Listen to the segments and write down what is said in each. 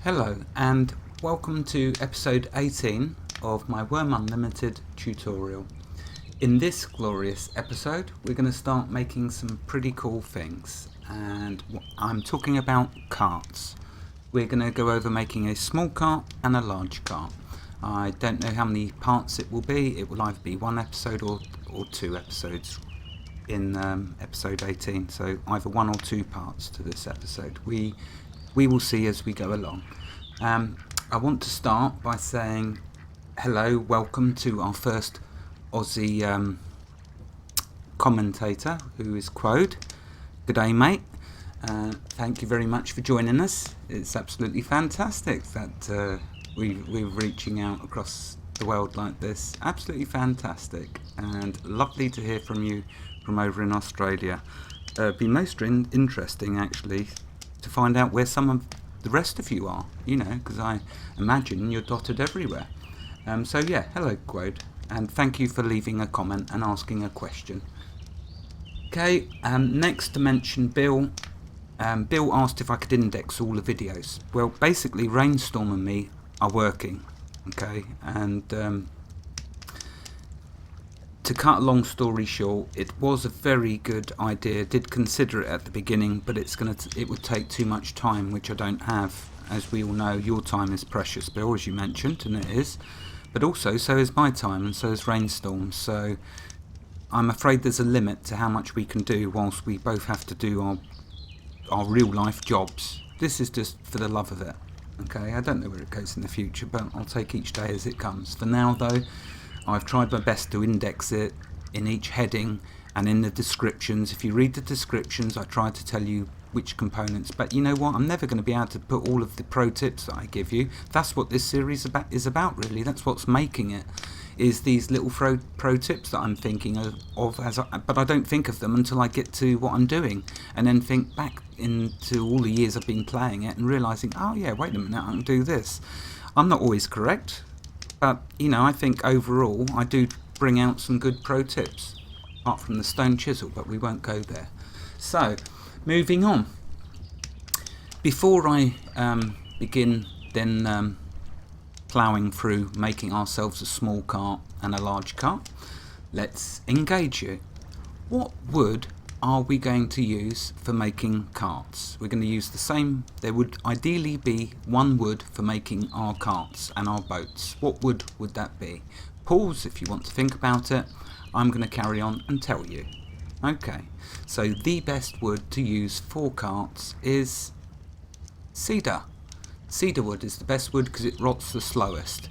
Hello and welcome to episode 18 of my Wurm Unlimited tutorial. In this glorious episode we're going to start making some pretty cool things, and I'm talking about carts. We're going to go over making a small cart and a large cart. I don't know how many parts it will be. It will either be one episode or two episodes in episode 18, so either one or two parts to this episode. We will see as we go along. I want to start by saying hello, welcome to our first Aussie commentator, who is Quode. G'day mate, thank you very much for joining us. It's absolutely fantastic that we're reaching out across the world like this. Absolutely fantastic, and lovely to hear from you from over in Australia. It'd be most interesting actually to find out where some of the rest of you are, because I imagine you're dotted everywhere. So yeah, hello Quode, and thank you for leaving a comment and asking a question. Okay, next to mention Bill. Bill asked if I could index all the videos. Well, basically Rainstorm and me are working, okay, and to cut a long story short, it was a very good idea. Did consider it at the beginning, but it would take too much time, which I don't have. As we all know, your time is precious, Bill, as you mentioned, and it is. But also, so is my time, and so is Rainstorm. So I'm afraid there's a limit to how much we can do whilst we both have to do our real life jobs. This is just for the love of it. Okay, I don't know where it goes in the future, but I'll take each day as it comes. For now, though, I've tried my best to index it in each heading and in the descriptions. If you read the descriptions, I try to tell you which components. But you know what? I'm never going to be able to put all of the pro tips that I give you. That's what this series is about, really. That's what's making it, is these little pro tips that I'm thinking of but I don't think of them until I get to what I'm doing, and then think back into all the years I've been playing it and realising, oh yeah, wait a minute, I can do this. I'm not always correct, but I think overall I do bring out some good pro tips, apart from the stone chisel, but we won't go there. So, moving on. Before I begin then ploughing through making ourselves a small cart and a large cart, let's engage you. What wood are we going to use for making carts? We're going to use the same. There would ideally be one wood for making our carts and our boats. What wood would that be? Pause if you want to think about it. I'm going to carry on and tell you. Okay, so the best wood to use for carts is cedar. Cedar wood is the best wood because it rots the slowest.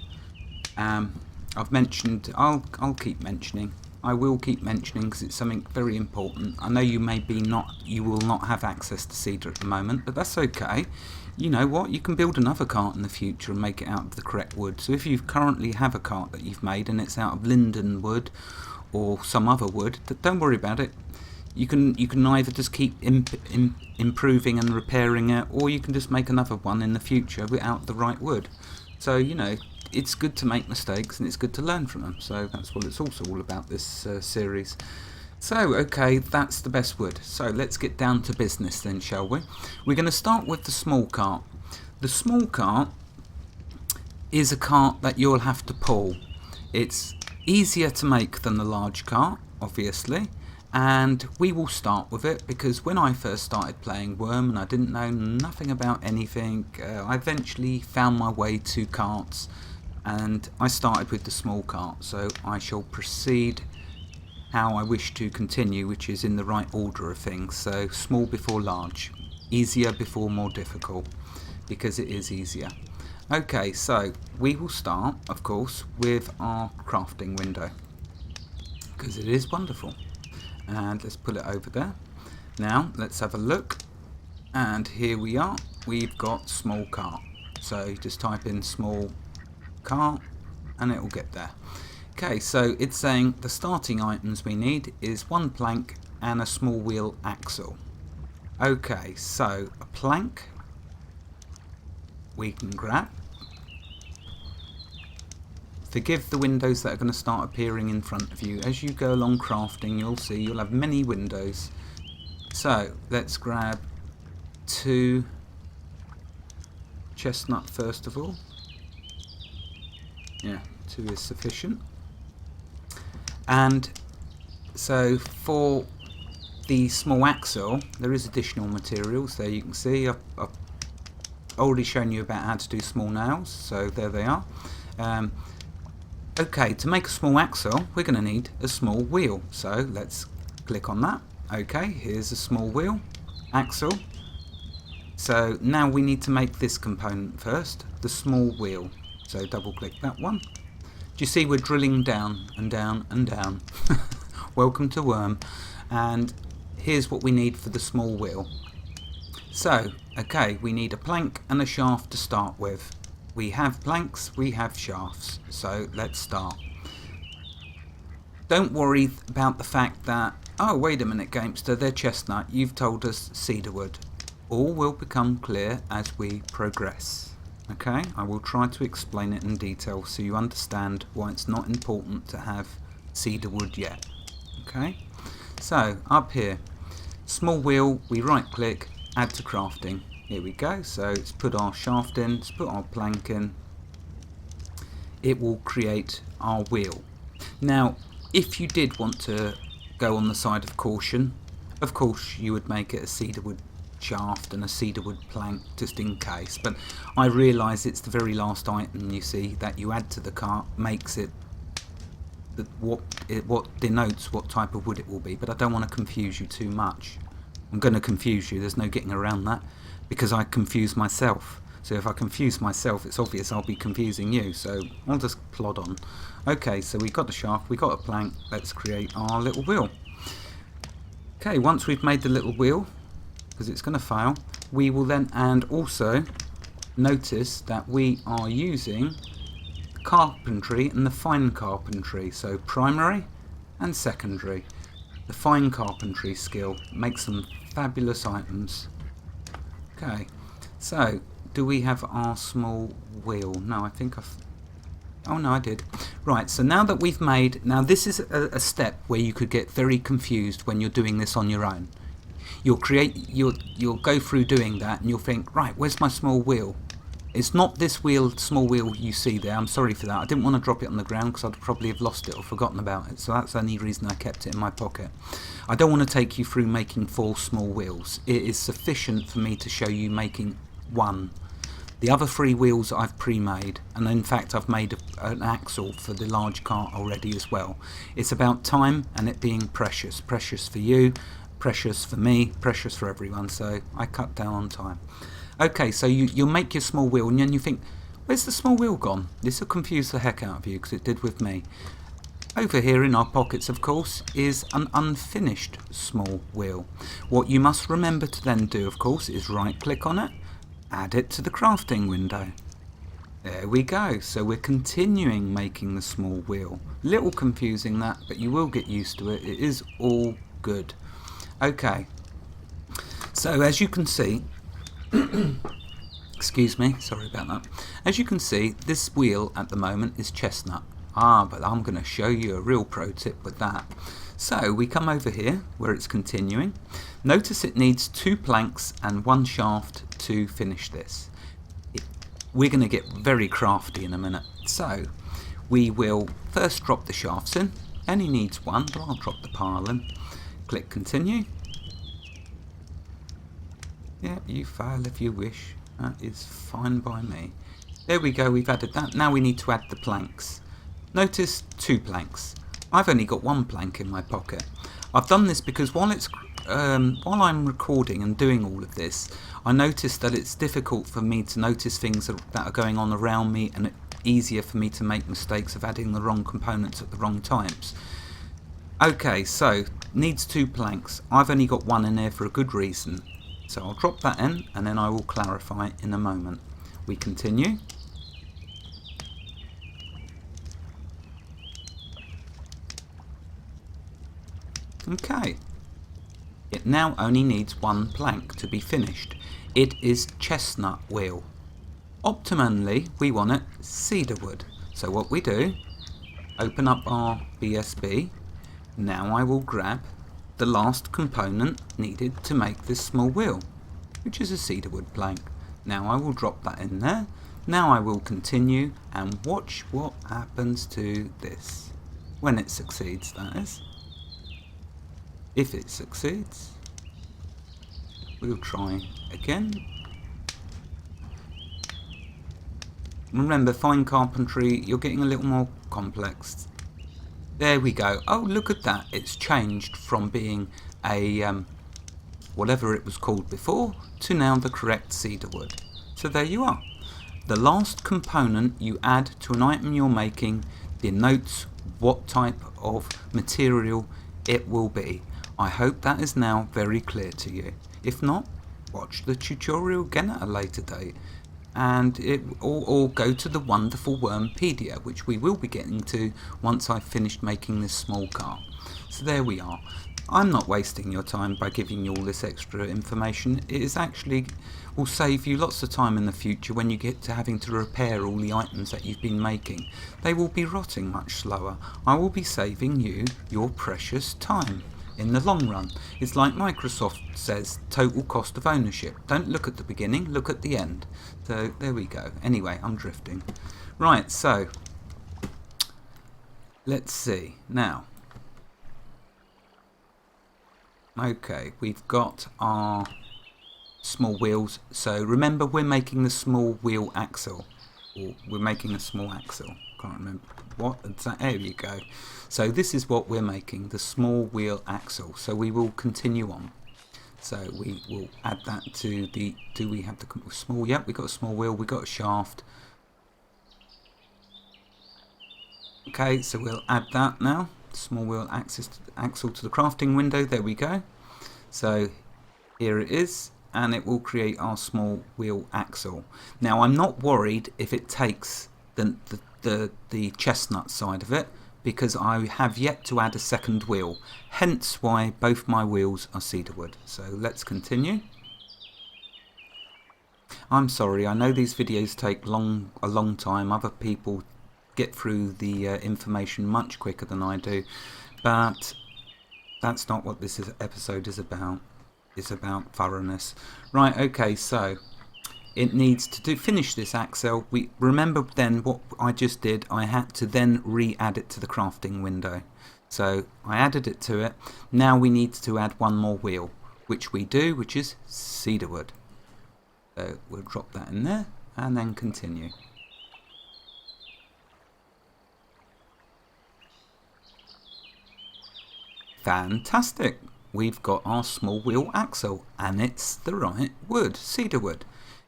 I've mentioned, I'll keep mentioning. I will keep mentioning because it's something very important. I know you will not have access to cedar at the moment, but that's okay. You know what? You can build another cart in the future and make it out of the correct wood. So if you currently have a cart that you've made and it's out of linden wood or some other wood, don't worry about it. You can either just keep improving and repairing it, or you can just make another one in the future without the right wood. So it's good to make mistakes and it's good to learn from them. So that's what it's also all about, this series. So okay, that's the best wood. So let's get down to business then, shall we? We're going to start with the small cart. The small cart is a cart that you'll have to pull. It's easier to make than the large cart, obviously. And we will start with it because when I first started playing Wurm and I didn't know nothing about anything, I eventually found my way to carts, and I started with the small cart. So I shall proceed how I wish to continue, which is in the right order of things. So small before large, easier before more difficult, because it is easier. Okay, so we will start, of course, with our crafting window because it is wonderful. And let's put it over there. Now let's have a look, and here we are. We've got small cart, so just type in small cart and it will get there. Okay, so it's saying the starting items we need is one plank and a small wheel axle. Okay, so a plank we can grab. Forgive the windows that are going to start appearing in front of you. As you go along crafting, you'll see you'll have many windows. So let's grab 2 chestnut first of all. Yeah, 2 is sufficient. And so for the small axle, there is additional materials there. You can see I've already shown you about how to do small nails, so there they are. Okay, to make a small axle, we're going to need a small wheel. So let's click on that. Okay, here's a small wheel, axle. So now we need to make this component first, the small wheel. So double click that one. Do you see we're drilling down and down and down? Welcome to Wurm. And here's what we need for the small wheel. So, okay, we need a plank and a shaft to start with. We have planks, we have shafts, so let's start. Don't worry about the fact that, oh wait a minute Gamester, they're chestnut, you've told us cedarwood. All will become clear as we progress. Okay, I will try to explain it in detail so you understand why it's not important to have cedarwood yet. Okay, so up here, small wheel, we right click, add to crafting. Here we go, so let's put our shaft in, let's put our plank in. It will create our wheel. Now, if you did want to go on the side of caution, of course you would make it a cedarwood shaft and a cedarwood plank just in case, but I realise it's the very last item you see that you add to the cart makes it what denotes what type of wood it will be, but I don't want to confuse you too much. I'm going to confuse you, there's no getting around that, because I confuse myself. So if I confuse myself, it's obvious I'll be confusing you, so I'll just plod on. Okay, so we've got the shaft, we've got a plank, let's create our little wheel. Okay, once we've made the little wheel, because it's going to fail, we will then, and also notice that we are using carpentry and the fine carpentry, so primary and secondary. The fine carpentry skill makes some fabulous items. Okay, so do we have our small wheel? No, I think oh no, I did. Right, so now that we've made, now this is a step where you could get very confused when you're doing this on your own. You'll go through doing that and you'll think, right, where's my small wheel? It's not this small wheel you see there. I'm sorry for that. I didn't want to drop it on the ground because I'd probably have lost it or forgotten about it. So that's the only reason I kept it in my pocket. I don't want to take you through making 4 small wheels. It is sufficient for me to show you making 1. The other 3 wheels I've pre-made, and in fact I've made an axle for the large cart already as well. It's about time and it being precious. Precious for you, precious for me, precious for everyone. So I cut down on time. Okay, so you'll make your small wheel and then you think, where's the small wheel gone? This will confuse the heck out of you because it did with me. Over here in our pockets, of course, is an unfinished small wheel. What you must remember to then do, of course, is right click on it, add it to the crafting window. There we go, so we're continuing making the small wheel. Little confusing that, but you will get used to it. It is all good. Okay, so as you can see, excuse me, sorry about that. As you can see, this wheel at the moment is chestnut. But I'm going to show you a real pro tip with that. So we come over here where it's continuing. Notice it needs 2 planks and 1 shaft to finish this. We're going to get very crafty in a minute. So we will first drop the shafts in. Only needs 1, but I'll drop the pile in. Click continue. Yeah, you fail if you wish. That is fine by me. There we go, we've added that. Now we need to add the planks. Notice 2 planks. I've only got 1 plank in my pocket. I've done this because while I'm recording and doing all of this, I noticed that it's difficult for me to notice things that are going on around me, and it's easier for me to make mistakes of adding the wrong components at the wrong times. Okay, so needs 2 planks. I've only got 1 in there for a good reason. So I'll drop that in and then I will clarify in a moment. We continue. Okay. It now only needs 1 plank to be finished. It is chestnut wheel. Optimally, we want it cedarwood. So what we do, open up our BSB. Now I will grab the last component needed to make this small wheel, which is a cedarwood plank. Now I will drop that in there. Now I will continue and watch what happens to this. When it succeeds, that is. If it succeeds, we'll try again. Remember, fine carpentry, you're getting a little more complex. There we go. Oh, look at that. It's changed from being a whatever it was called before to now the correct cedar wood. So there you are. The last component you add to an item you're making denotes what type of material it will be. I hope that is now very clear to you. If not, watch the tutorial again at a later date, and or go to the wonderful Wurmpedia, which we will be getting to once I've finished making this small cart. So there we are. I'm not wasting your time by giving you all this extra information. It is actually will save you lots of time in the future when you get to having to repair all the items that you've been making. They will be rotting much slower. I will be saving you your precious time in the long run. It's like Microsoft says, total cost of ownership. Don't look at the beginning, look at the end. So there we go. Anyway, I'm drifting. Right, so let's see now. Okay, we've got our small wheels. So remember, we're making the small wheel axle. Or we're making a small axle. Can't remember what exactly. There you go. So this is what we're making, the small wheel axle. So we will continue on. So we will add that to the. Do we have the small? Yep, we got a small wheel. We got a shaft. Okay, so we'll add that now. Small wheel axle to the crafting window. There we go. So here it is, and it will create our small wheel axle. Now I'm not worried if it takes the chestnut side of it, because I have yet to add a second wheel, hence why both my wheels are cedar wood. So let's continue. I'm sorry, I know these videos take a long time. Other people get through the information much quicker than I do, but that's not what this episode is about. It's about thoroughness. Right, okay, so it needs to finish this axle. We remember then what I just did. I had to then re-add it to the crafting window. So I added it to it. Now we need to add one more wheel, which we do, which is cedar wood. So we'll drop that in there and then continue. Fantastic. We've got our small wheel axle, and it's the right wood, cedar wood.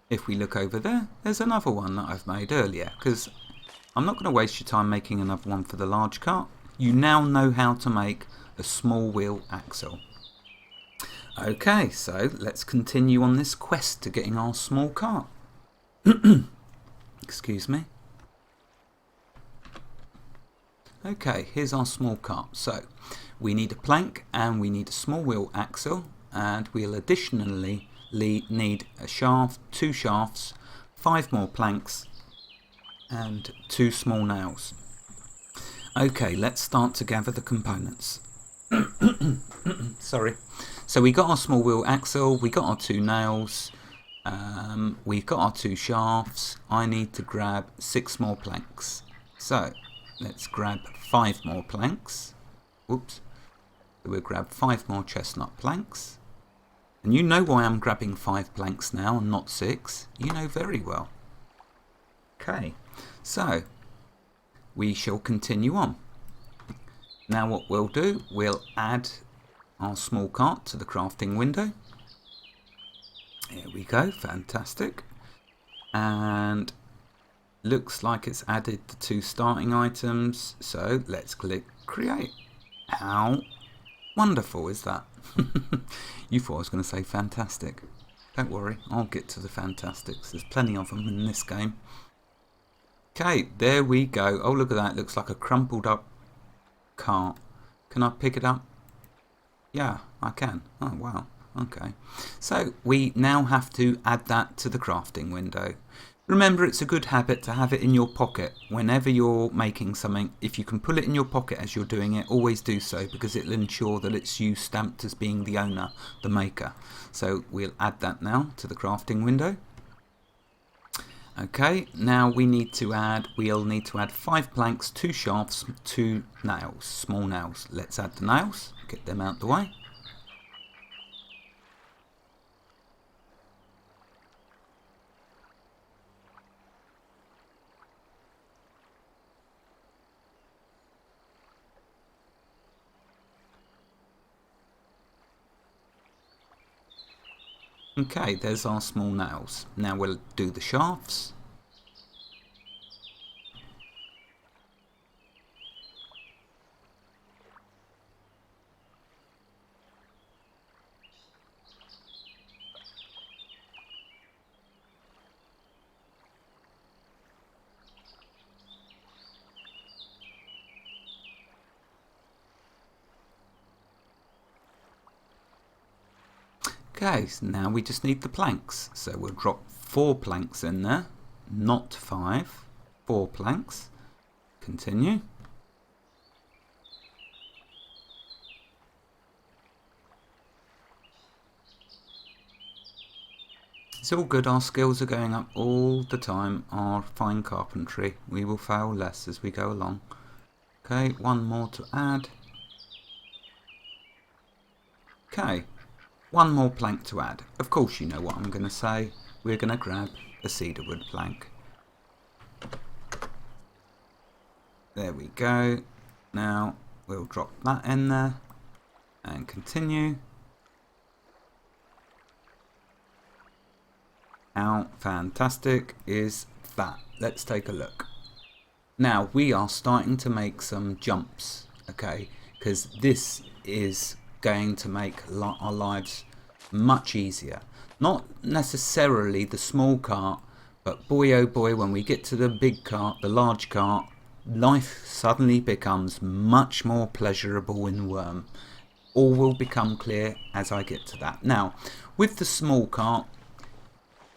If we look over there, there's another one that I've made earlier, because I'm not going to waste your time making another one for the large cart. You now know how to make a small wheel axle. Okay, so let's continue on this quest to getting our small cart. Excuse me. Okay, here's our small cart. So we need a plank and we need a small wheel axle, and we'll additionally need a shaft, 2 shafts, 5 more planks and 2 small nails. Okay, let's start to gather the components. Sorry. So we got our small wheel axle, we got our 2 nails, we've got our 2 shafts. I need to grab 6 more planks. So let's grab 5 more planks. Whoops. We'll grab 5 more chestnut planks. And you know why I'm grabbing 5 planks now and not 6. You know very well. Okay, so we shall continue on. Now what we'll do, we'll add our small cart to the crafting window. Here we go, fantastic. And looks like it's added the 2 starting items. So let's click create. How wonderful is that? You thought I was going to say fantastic. Don't worry, I'll get to the fantastics. There's plenty of them in this game. Okay, there we go. Oh, look at that. It looks like a crumpled up cart. Can I pick it up? Yeah, I can. Oh, wow. Okay. So we now have to add that to the crafting window. Remember, it's a good habit to have it in your pocket whenever you're making something. If you can pull it in your pocket as you're doing it, always do so, because it'll ensure that it's you stamped as being the owner, the maker. So we'll add that now to the crafting window. Okay, now we'll need to add 5 planks, 2 shafts, 2 nails, small nails. Let's add the nails, get them out the way. Okay, there's our small nails. Now we'll do the shafts. Okay, so now we just need the planks. So we'll drop 4 planks in there, not 5, 4 planks. Continue. It's all good, our skills are going up all the time, our fine carpentry. We will fail less as we go along. Okay, 1 more to add. Okay. 1 more plank to add. Of course you know what I'm going to say. We're going to grab a cedarwood plank. There we go. Now we'll drop that in there and continue. How fantastic is that? Let's take a look. Now we are starting to make some jumps, okay, because this is going to make our lives much easier. Not necessarily the small cart, but boy oh boy, when we get to the big cart, the large cart, life suddenly becomes much more pleasurable in Wurm. All will become clear as I get to that. Now with the small cart,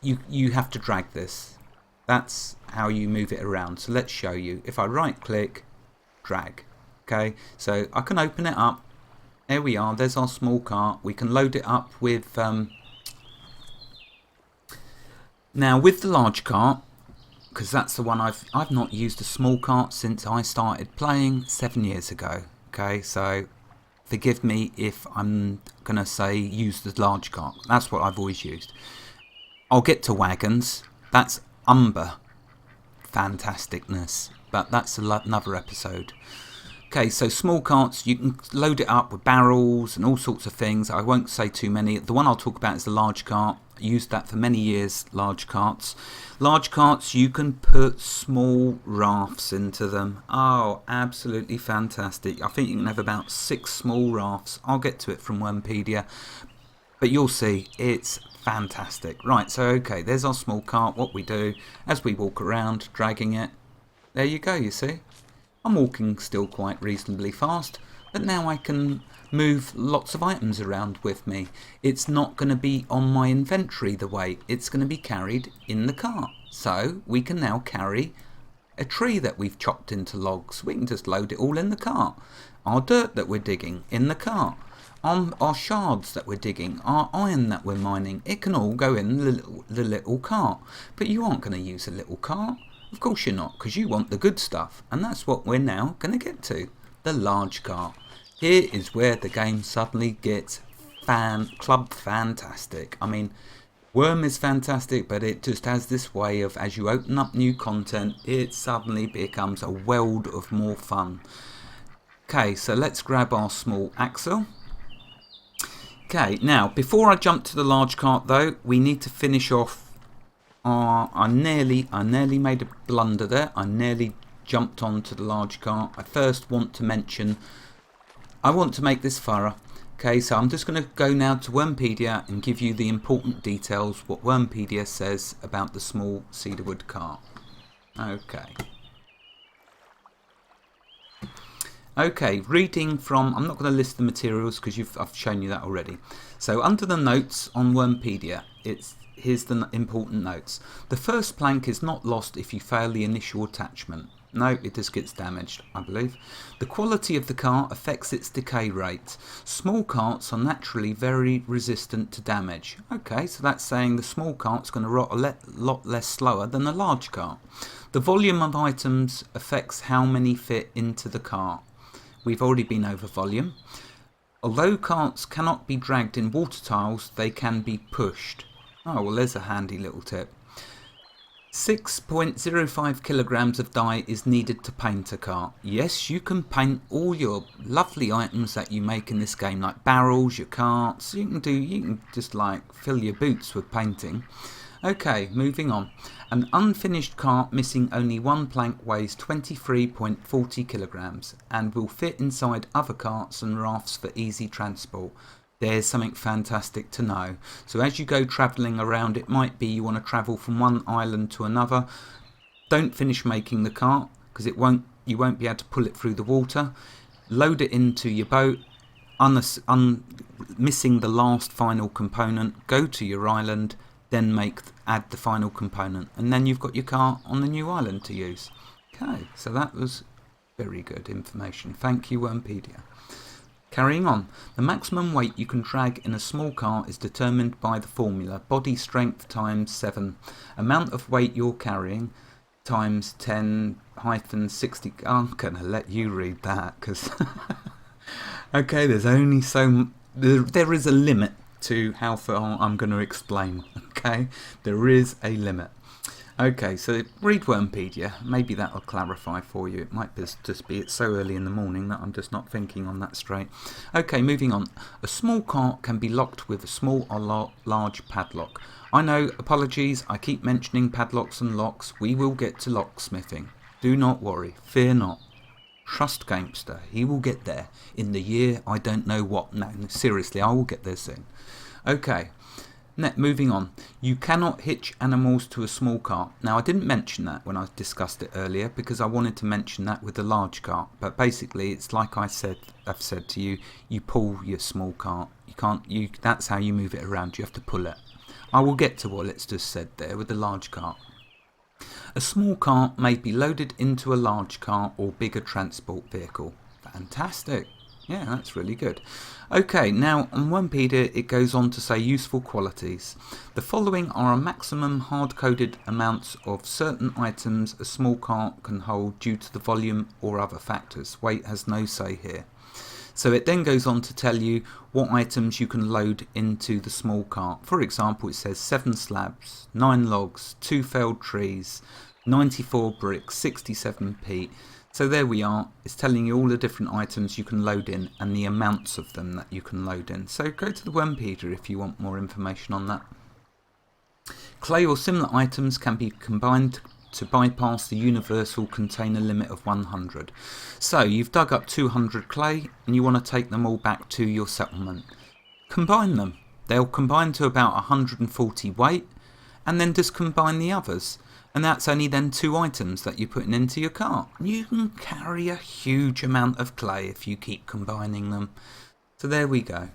you have to drag this. That's how you move it around. So let's show you. If I right click, drag. Okay, so I can open it up. There we are, there's our small cart. We can load it up with now with the large cart, because that's the one I've not used a small cart since I started playing 7 years ago. Okay, so forgive me if I'm gonna say use the large cart. That's what I've always used. I'll get to wagons. That's umber fantasticness, but that's another episode. Okay, so small carts, you can load it up with barrels and all sorts of things. I won't say too many. The one I'll talk about is the large cart. I used that for many years, large carts. Large carts, you can put small rafts into them. Oh, absolutely fantastic. I think you can have about 6 small rafts. I'll get to it from Wurmpedia, but you'll see, it's fantastic. Right, so okay, there's our small cart. What we do, as we walk around, dragging it, there you go, you see. I'm walking still quite reasonably fast, but now I can move lots of items around with me. It's not going to be on my inventory the weight, it's going to be carried in the cart. So we can now carry a tree that we've chopped into logs. We can just load it all in the cart. Our dirt that we're digging in the cart. Our shards that we're digging, our iron that we're mining, it can all go in the little cart. But you aren't going to use a little cart. Of course you're not, because you want the good stuff, and that's what we're now going to get to, the large cart. Here is where the game suddenly gets club fantastic. I mean, Wurm is fantastic, but it just has this way of, as you open up new content, it suddenly becomes a world of more fun. Okay, so let's grab our small axle. Okay, now before I jump to the large cart though, we need to finish off. I nearly made a blunder there. I nearly jumped onto the large cart. I first want to mention, I want to make this thorough. Okay, so I'm just going to go now to Wurmpedia and give you the important details, what Wurmpedia says about the small cedarwood cart. Okay. Okay, reading from, I'm not going to list the materials because I've shown you that already. So under the notes on Wurmpedia, here's the important notes. The first plank is not lost if you fail the initial attachment. No, it just gets damaged, I believe. The quality of the cart affects its decay rate. Small carts are naturally very resistant to damage. Okay, so that's saying the small cart's going to rot a lot less slower than the large cart. The volume of items affects how many fit into the cart. We've already been over volume. Although carts cannot be dragged in water tiles, they can be pushed. Oh, well, there's a handy little tip. 6.05 kilograms of dye is needed to paint a cart. Yes, you can paint all your lovely items that you make in this game, like barrels, your carts. You can just like fill your boots with painting. Okay, moving on. An unfinished cart missing only one plank weighs 23.40 kilograms and will fit inside other carts and rafts for easy transport. There's something fantastic to know. So as you go travelling around, it might be you want to travel from one island to another. Don't finish making the cart because you won't be able to pull it through the water. Load it into your boat, missing the last final component. Go to your island, then add the final component, and then you've got your cart on the new island to use. Okay, so that was very good information. Thank you, Wurmpedia. Carrying on, the maximum weight you can drag in a small cart is determined by the formula body strength times 7. Amount of weight you're carrying times 10-60. I'm going to let you read that because okay, there's only there is a limit to how far I'm going to explain. Okay, there is a limit. Okay, so read Wurmpedia. Maybe that'll clarify for you. It might just be it's so early in the morning that I'm just not thinking on that straight. Okay, moving on. A small cart can be locked with a small or large padlock. I know, apologies, I keep mentioning padlocks and locks. We will get to locksmithing. Do not worry, fear not. Trust Gamester, he will get there in the year I don't know what. No, seriously, I will get there soon. Okay. Moving on, you cannot hitch animals to a small cart. Now I didn't mention that when I discussed it earlier because I wanted to mention that with the large cart, but basically it's like I've said to you, you pull your small cart. That's how you move it around, you have to pull it. I will get to what it's just said there with the large cart. A small cart may be loaded into a large cart or bigger transport vehicle. Fantastic. Yeah, that's really good. Okay, now on Wurmpedia it goes on to say useful qualities. The following are a maximum hard-coded amounts of certain items a small cart can hold due to the volume or other factors. Weight has no say here. So it then goes on to tell you what items you can load into the small cart. For example, it says 7 slabs, 9 logs, 2 felled trees, 94 bricks, 67 peat. So there we are, it's telling you all the different items you can load in and the amounts of them that you can load in. So go to the Wurmpedia if you want more information on that. Clay or similar items can be combined to bypass the universal container limit of 100. So you've dug up 200 clay and you want to take them all back to your settlement. Combine them. They'll combine to about 140 weight and then just combine the others. And that's only then 2 items that you're putting into your cart. You can carry a huge amount of clay if you keep combining them. So there we go.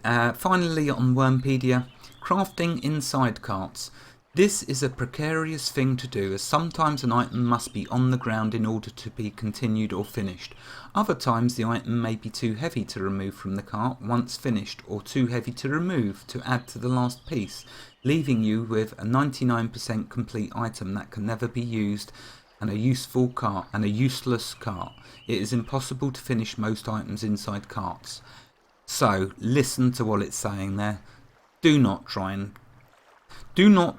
Finally on Wurmpedia, crafting inside carts. This is a precarious thing to do as sometimes an item must be on the ground in order to be continued or finished. Other times the item may be too heavy to remove from the cart once finished or too heavy to remove to add to the last piece, leaving you with a 99% complete item that can never be used and a useless cart. It is impossible to finish most items inside carts. So listen to what it's saying there. Do not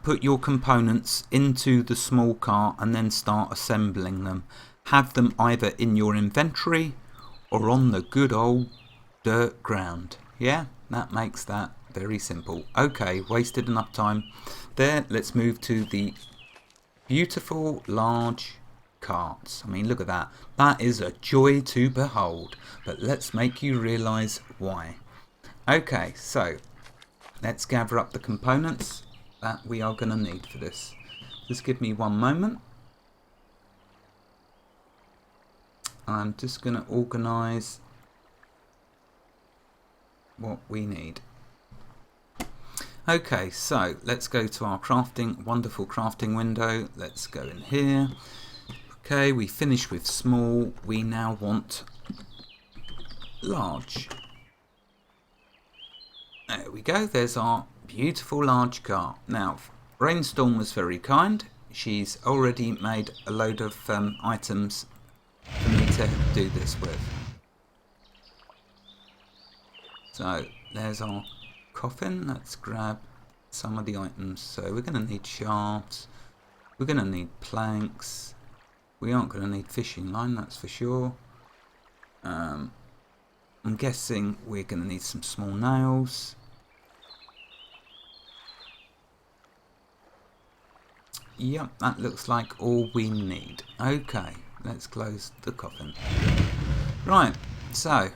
put your components into the small cart and then start assembling them. Have them either in your inventory or on the good old dirt ground. Yeah, that makes that very simple. Okay, wasted enough time there. Let's move to the beautiful large carts. I mean, look at that. That is a joy to behold. But let's make you realise why. Okay, so let's gather up the components that we are going to need for this. Just give me one moment. I'm just going to organise what we need. Okay, so let's go to our wonderful crafting window. Let's go in here. Okay, we finished with small. We now want large. There we go. There's our beautiful large car. Now, Brainstorm was very kind. She's already made a load of items for me to do this with. So, there's our coffin. Let's grab some of the items. So, we're going to need shafts. We're going to need planks. We aren't going to need fishing line, that's for sure. I'm guessing we're going to need some small nails. Yep, that looks like all we need. Okay, let's close the coffin. Right, so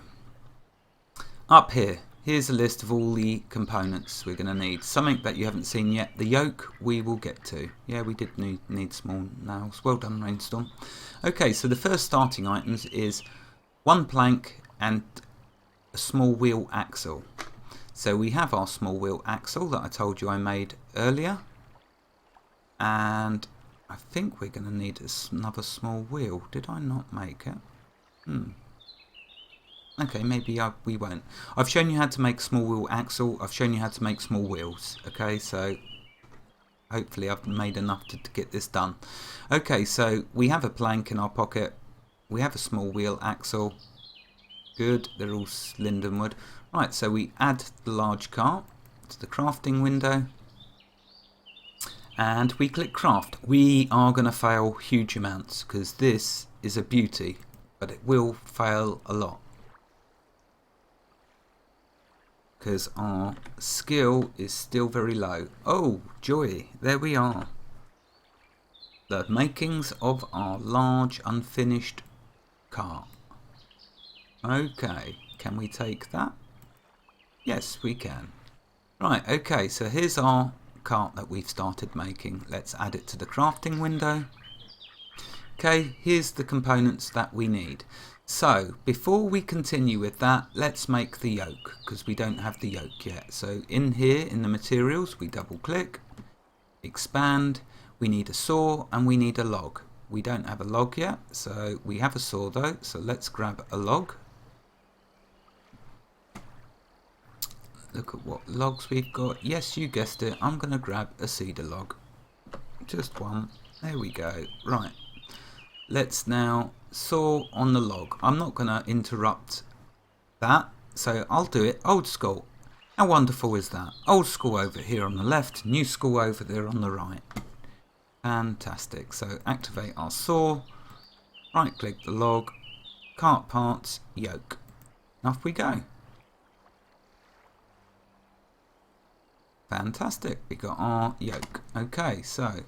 up here, here's a list of all the components we're going to need. Something that you haven't seen yet, the yoke, we will get to. Yeah, we did need small nails. Well done, Rainstorm. Okay, so the first starting items is one plank and a small wheel axle. So we have our small wheel axle that I told you I made earlier. And I think we're going to need another small wheel. Did I not make it? Okay, maybe we won't. I've shown you how to make small wheel axle. I've shown you how to make small wheels. Okay, so hopefully I've made enough to get this done. Okay, so we have a plank in our pocket. We have a small wheel axle. Good, they're all Lindenwood. Right, so we add the large cart to the crafting window. And we click craft. We are going to fail huge amounts because this is a beauty, but it will fail a lot. Because our skill is still very low. Oh, joy, there we are. The makings of our large unfinished car. Okay, can we take that? Yes, we can. Right, okay, so here's our cart that we've started making. Let's add it to the crafting window. Okay, here's the components that we need. So before we continue with that, let's make the yoke because we don't have the yoke yet. So in here in the materials, we double click, expand, we need a saw and we need a log. We don't have a log yet, so we have a saw though, so let's grab a log. Look at what logs we've got. Yes, you guessed it. I'm going to grab a cedar log. Just one. There we go. Right. Let's now saw on the log. I'm not going to interrupt that, so I'll do it old school. How wonderful is that? Old school over here on the left, new school over there on the right. Fantastic. So activate our saw. Right click the log. Cart parts, yoke. Off we go. Fantastic, we got our yoke. Okay, so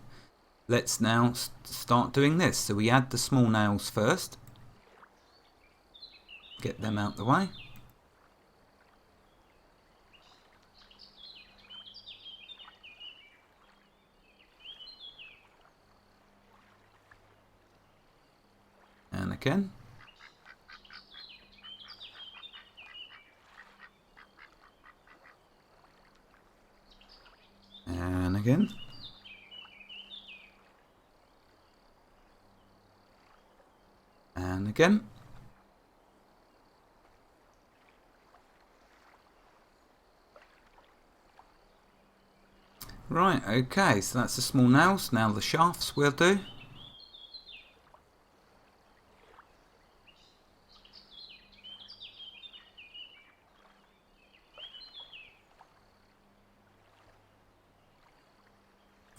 let's now start doing this. So we add the small nails first. Get them out the way. And again. And again. And again. Right, okay, so that's the small nails. Now the shafts will do.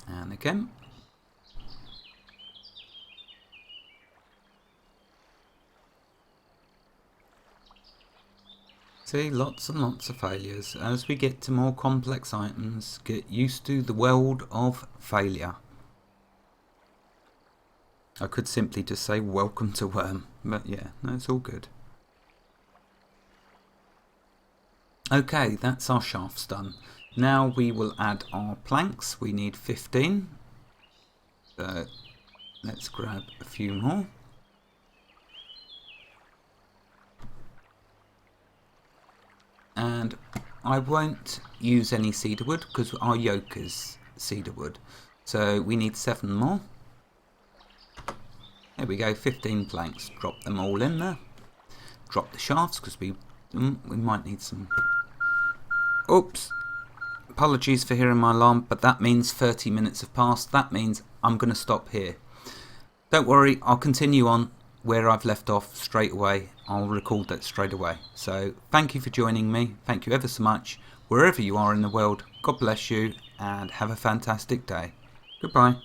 And again. See, lots and lots of failures. As we get to more complex items, get used to the world of failure. I could simply just say welcome to Wurm, but yeah, no, it's all good. Okay, that's our shafts done. Now we will add our planks. We need 15. So let's grab a few more. And I won't use any cedar wood because our yoke is cedar wood. So we need 7 more. Here we go, 15 planks. Drop them all in there. Drop the shafts because we might need some. Oops. Apologies for hearing my alarm, but that means 30 minutes have passed. That means I'm going to stop here. Don't worry, I'll continue on where I've left off straight away. I'll record that straight away. So thank you for joining me. Thank you ever so much. Wherever you are in the world, God bless you and have a fantastic day. Goodbye.